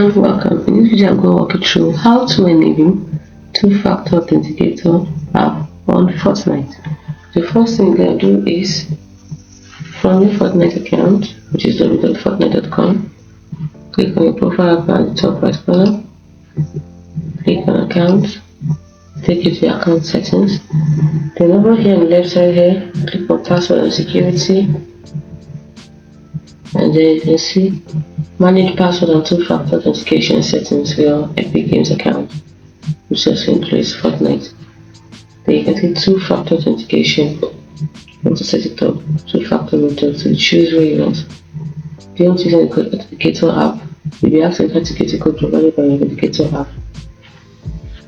everyone, welcome. In this video I'm going to walk you through how to enable two-factor authenticator app on Fortnite. The first thing you're going to do is from your Fortnite account, which is www.fortnite.com, click on your profile bar at the top right corner, click on account, take you to your account settings. Then over here on the left side here, click on password and security, and then you can see manage password and two-factor authentication settings for your Epic Games account, which also includes Fortnite. Then you can see two-factor authentication. You want to set it up, two-factor method, so choose where you want. If you want to use an authenticator app, you'll be asked to authenticate a code provided by your authenticator app.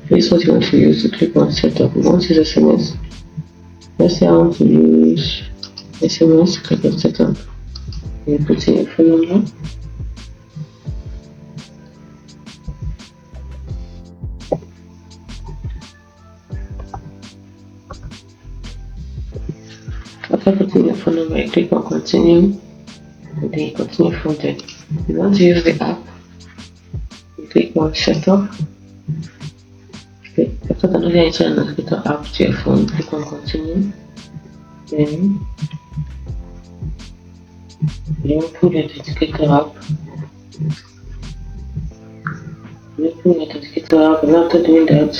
This is what you want to use to click on setup. You want to use SMS. Let's say I want to use SMS, click on setup. You put in your phone number. After putting your phone number, you click on continue, and then you continue from there. If you want to use the app, you click on setup. After downloading the authenticator app to your phone, click on continue. Then you open the authenticator app. You open the authenticator app, and after doing that,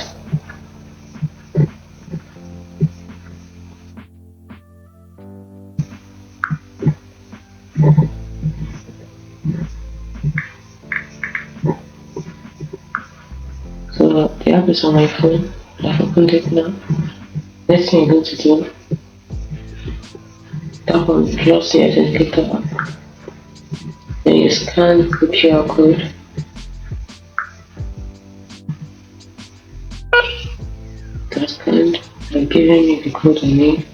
so the app is on my phone. I've opened it now. Next thing you're going to do, tap on the plus the authenticator app. Then you scan the QR code. That's scanned. They're giving me the code I need.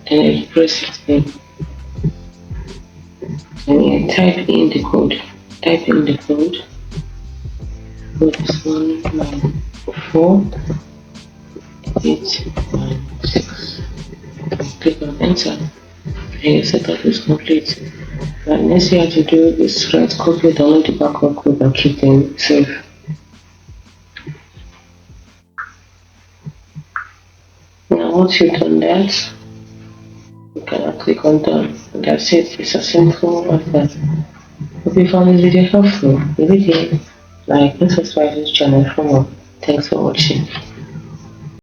Then you press it in. And you type in the code. Type in the code. Code is 19486. Click on enter. And your setup is complete. And next you have to do is write copy, download the backup code and keep them safe. Now once you've done that, you can click on done, and that's it. It's as simple as that. Hope you found this video helpful. If you did, like and subscribe to this channel for more. Thanks for watching.